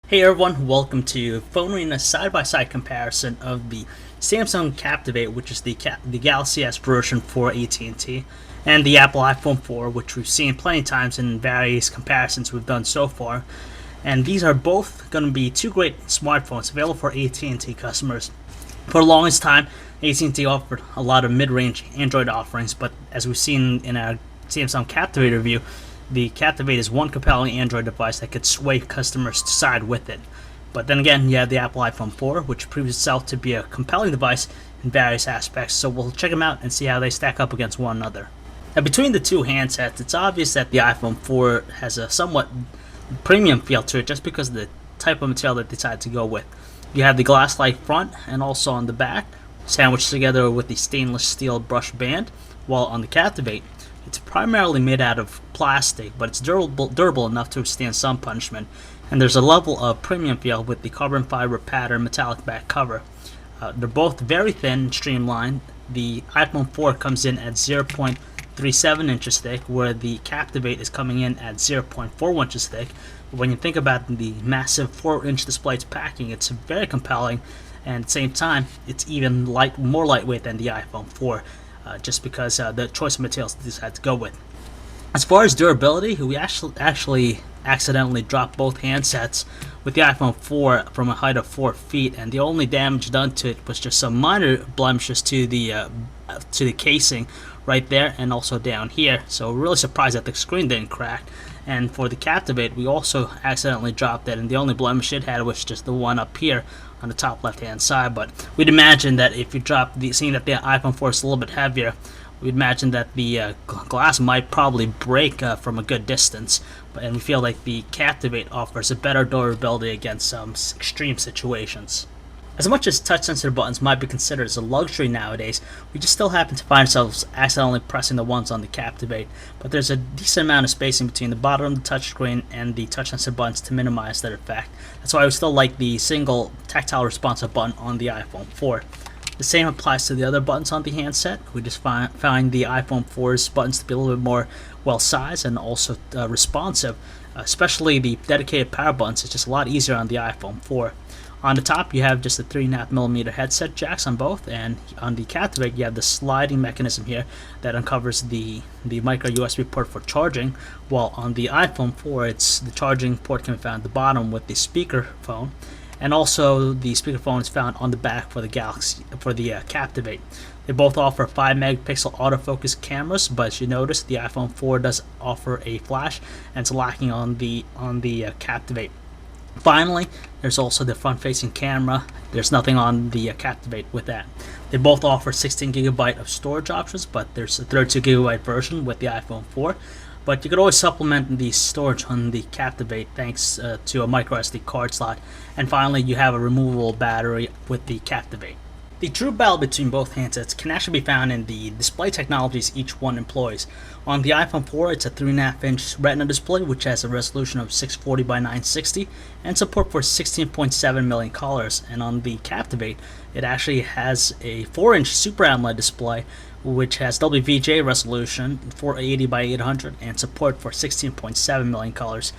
Hey everyone, welcome to PhoneArena side-by-side comparison of the Samsung Captivate, which is the Galaxy S version for AT&T, and the Apple iPhone 4, which we've seen plenty of times in various comparisons we've done so far. And these are both going to be two great smartphones available for AT&T customers. For the longest time, AT&T offered a lot of mid-range Android offerings, but as we've seen in our Samsung Captivate review, the Captivate is one compelling Android device that could sway customers to side with it. But then again, you have the Apple iPhone 4, which proves itself to be a compelling device in various aspects, so we'll check them out and see how they stack up against one another. Now, between the two handsets, it's obvious that the iPhone 4 has a somewhat premium feel to it just because of the type of material that they decided to go with. You have the glass-like front and also on the back, sandwiched together with the stainless steel brush band, while on the Captivate, it's primarily made out of plastic, but it's durable enough to withstand some punishment, and there's a level of premium feel with the carbon fiber pattern metallic back cover. They're both very thin and streamlined. The iPhone 4 comes in at 0.37 inches thick, where the Captivate is coming in at 0.4 inches thick. When you think about the massive 4-inch display it's packing, it's very compelling, and at the same time, it's even more lightweight than the iPhone 4. Just because the choice of materials they decided to go with. As far as durability, we actually accidentally dropped both handsets with the iPhone 4 from a height of 4 feet, and the only damage done to it was just some minor blemishes to the casing right there and also down here. So we're really surprised that the screen didn't crack. And for the Captivate, we also accidentally dropped it, and the only blemish it had was just the one up here on the top left-hand side. But we'd imagine that if you drop seeing that the iPhone 4 is a little bit heavier, we'd imagine that the glass might probably break from a good distance. And we feel like the Captivate offers a better durability against some extreme situations. As much as touch-sensitive buttons might be considered as a luxury nowadays, we just still happen to find ourselves accidentally pressing the ones on the Captivate, but there's a decent amount of spacing between the bottom of the touchscreen and the touch-sensitive buttons to minimize that effect. That's why we still like the single tactile responsive button on the iPhone 4. The same applies to the other buttons on the handset. We just find the iPhone 4's buttons to be a little bit more well-sized and also responsive, especially the dedicated power buttons. It's just a lot easier on the iPhone 4. On the top, you have just the 3.5mm headset jacks on both, and on the Captivate, you have the sliding mechanism here that uncovers the micro USB port for charging, while on the iPhone 4, it's the charging port can be found at the bottom with the speakerphone, and also the speakerphone is found on the back for the Captivate. They both offer 5-megapixel autofocus cameras, but as you notice, the iPhone 4 does offer a flash, and it's lacking on the Captivate. Finally, there's also the front-facing camera. There's nothing on the Captivate with that. They both offer 16GB of storage options, but there's a 32GB version with the iPhone 4. But you could always supplement the storage on the Captivate thanks to a micro SD card slot. And finally, you have a removable battery with the Captivate. The true battle between both handsets can actually be found in the display technologies each one employs. On the iPhone 4, it's a 3.5-inch Retina display, which has a resolution of 640 by 960 and support for 16.7 million colors. And on the Captivate, it actually has a 4-inch Super AMOLED display, which has WVGA resolution 480 by 800 and support for 16.7 million colors.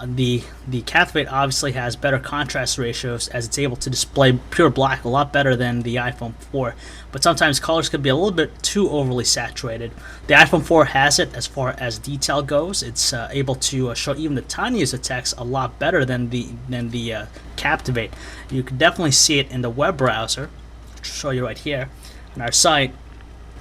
The Captivate obviously has better contrast ratios as it's able to display pure black a lot better than the iPhone 4, but sometimes colors could be a little bit too overly saturated. The iPhone 4 has it as far as detail goes. It's able to show even the tiniest of text a lot better than the Captivate. You can definitely see it in the web browser. I'll show you right here on our site.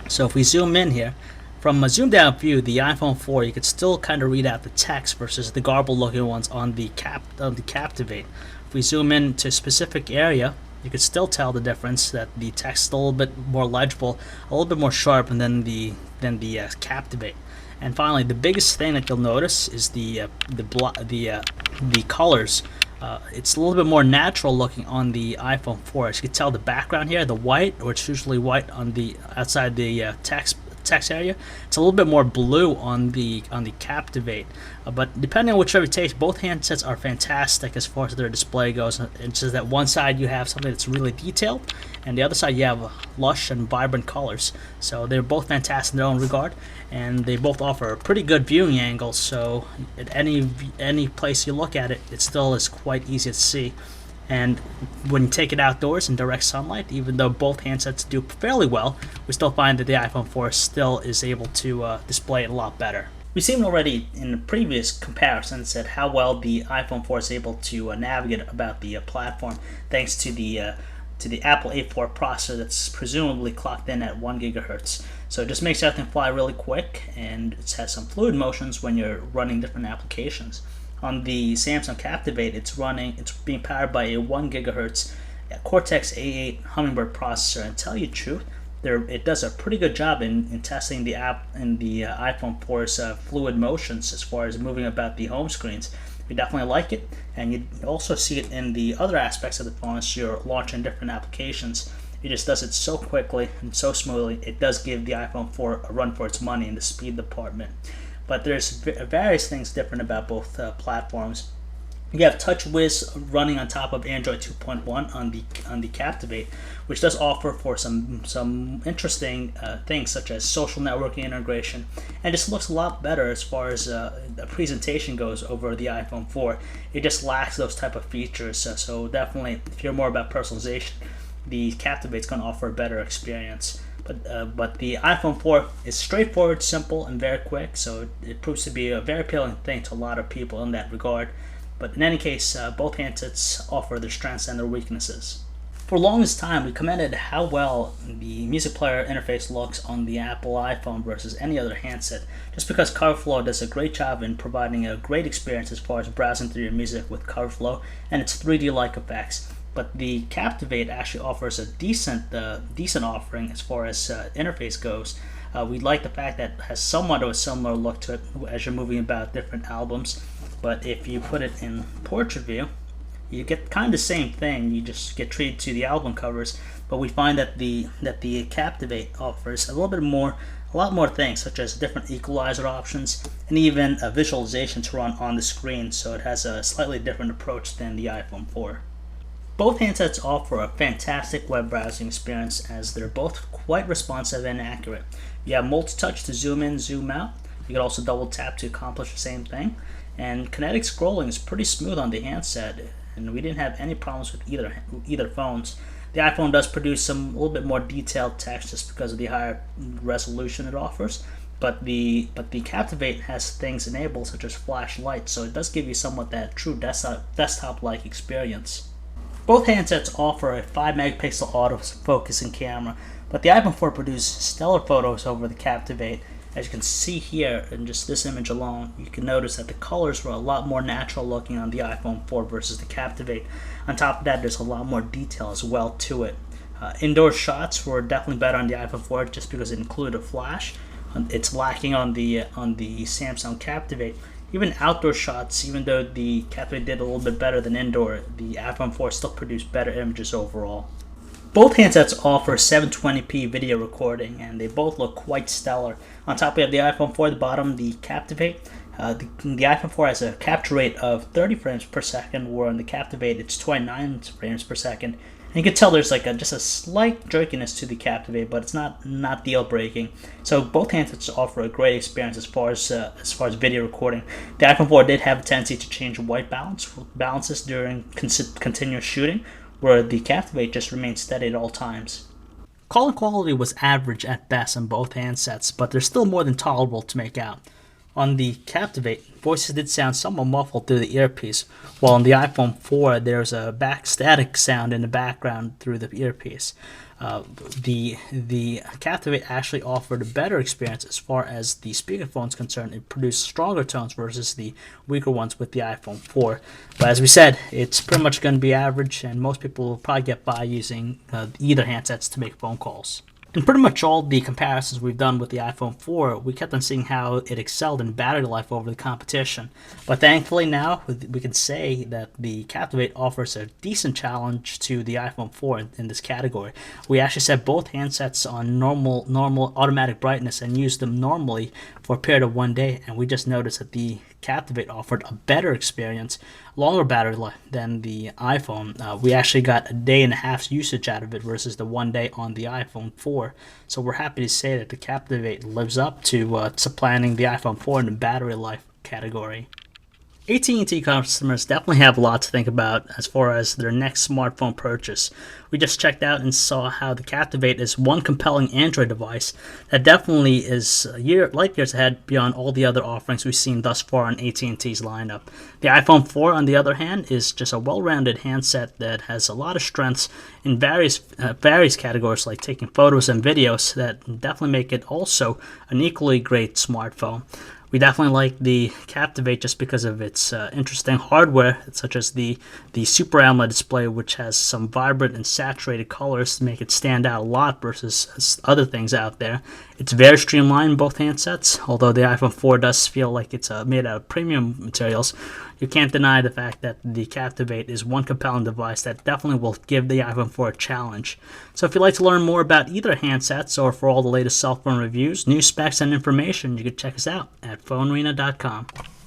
So if we zoom in here, from a zoomed out view, the iPhone 4, you could still kind of read out the text versus the garbled looking ones on the Captivate. If we zoom in to a specific area, you could still tell the difference, that the text is a little bit more legible, a little bit more sharp than the Captivate. And finally, the biggest thing that you'll notice is the colors. It's a little bit more natural looking on the iPhone 4. As you can tell, the background here, the white, or it's usually white on the outside the text cortex area. It's a little bit more blue on the Captivate, but depending on whichever you take, both handsets are fantastic as far as their display goes. It's just that one side you have something that's really detailed, and the other side you have lush and vibrant colors. So they're both fantastic in their own regard, and they both offer pretty good viewing angles. So at any place you look at it, it still is quite easy to see. And when you take it outdoors in direct sunlight, even though both handsets do fairly well, we still find that the iPhone 4 still is able to display it a lot better. We've seen already in the previous comparisons that how well the iPhone 4 is able to navigate about the platform, thanks to the Apple A4 processor that's presumably clocked in at 1 gigahertz. So it just makes everything fly really quick, and it has some fluid motions when you're running different applications. On the Samsung Captivate, it's being powered by a 1 gigahertz Cortex A8 Hummingbird processor. And to tell you the truth, it does a pretty good job in testing the iPhone 4's fluid motions as far as moving about the home screens. You definitely like it, and you also see it in the other aspects of the phone as you're launching different applications. It just does it so quickly and so smoothly. It does give the iPhone 4 a run for its money in the speed department. But there's various things different about both platforms. You have TouchWiz running on top of Android 2.1 on the Captivate, which does offer for some interesting things such as social networking integration, and just looks a lot better as far as the presentation goes over the iPhone 4. It just lacks those type of features, so definitely if you're more about personalization, the Captivate's going to offer a better experience. But the iPhone 4 is straightforward, simple, and very quick, so it proves to be a very appealing thing to a lot of people in that regard. But in any case, both handsets offer their strengths and their weaknesses. For the longest time, we commented how well the music player interface looks on the Apple iPhone versus any other handset, just because CoverFlow does a great job in providing a great experience as far as browsing through your music with CoverFlow and its 3D-like effects. But the Captivate actually offers a decent offering as far as interface goes. We like the fact that it has somewhat of a similar look to it as you're moving about different albums. But if you put it in portrait view, you get kind of the same thing. You just get treated to the album covers. But we find that the Captivate offers a lot more things, such as different equalizer options and even a visualization to run on the screen. So it has a slightly different approach than the iPhone 4. Both handsets offer a fantastic web browsing experience as they're both quite responsive and accurate. You have multi-touch to zoom in, zoom out. You can also double tap to accomplish the same thing. And kinetic scrolling is pretty smooth on the handset, and we didn't have any problems with either phones. The iPhone does produce a little bit more detailed text just because of the higher resolution it offers. But the Captivate has things enabled such as flashlight, so it does give you somewhat that true desktop-like experience. Both handsets offer a 5 megapixel auto-focusing camera, but the iPhone 4 produced stellar photos over the Captivate. As you can see here in just this image alone, you can notice that the colors were a lot more natural looking on the iPhone 4 versus the Captivate. On top of that, there's a lot more detail as well to it. Indoor shots were definitely better on the iPhone 4 just because it included a flash. It's lacking on the Samsung Captivate. Even outdoor shots, even though the Captivate did a little bit better than indoor, the iPhone 4 still produced better images overall. Both handsets offer 720p video recording, and they both look quite stellar. On top, we have the iPhone 4 at the bottom, the Captivate. The iPhone 4 has a capture rate of 30 frames per second, where on the Captivate it's 29 frames per second. And you can tell there's just a slight jerkiness to the Captivate, but it's not deal breaking. So both handsets offer a great experience as far as video recording. The iPhone 4 did have a tendency to change white balances during continuous shooting, where the Captivate just remained steady at all times. Calling quality was average at best on both handsets, but they're still more than tolerable to make out. On the Captivate, voices did sound somewhat muffled through the earpiece, while on the iPhone 4 there's a static sound in the background through the earpiece. The Captivate actually offered a better experience as far as the speakerphone is concerned. It produced stronger tones versus the weaker ones with the iPhone 4. But as we said, it's pretty much going to be average, and most people will probably get by using either handsets to make phone calls. In pretty much all the comparisons we've done with the iPhone 4, we kept on seeing how it excelled in battery life over the competition. But thankfully now, we can say that the Captivate offers a decent challenge to the iPhone 4 in this category. We actually set both handsets on normal automatic brightness and used them normally for a period of 1 day, and we just noticed that the Captivate offered a better experience, longer battery life than the iPhone. We actually got a day and a half's usage out of it versus the 1 day on the iPhone 4. So we're happy to say that the Captivate lives up to supplanting the iPhone 4 in the battery life category. AT&T customers definitely have a lot to think about as far as their next smartphone purchase. We just checked out and saw how the Captivate is one compelling Android device that definitely is light years ahead beyond all the other offerings we've seen thus far on AT&T's lineup. The iPhone 4, on the other hand, is just a well-rounded handset that has a lot of strengths in various categories like taking photos and videos that definitely make it also an equally great smartphone. We definitely like the Captivate just because of its interesting hardware, such as the Super AMOLED display, which has some vibrant and saturated colors to make it stand out a lot versus other things out there. It's very streamlined in both handsets, although the iPhone 4 does feel like it's made out of premium materials. You can't deny the fact that the Captivate is one compelling device that definitely will give the iPhone 4 a challenge. So if you'd like to learn more about either handsets or for all the latest cell phone reviews, news specs, and information, you can check us out at PhoneArena.com.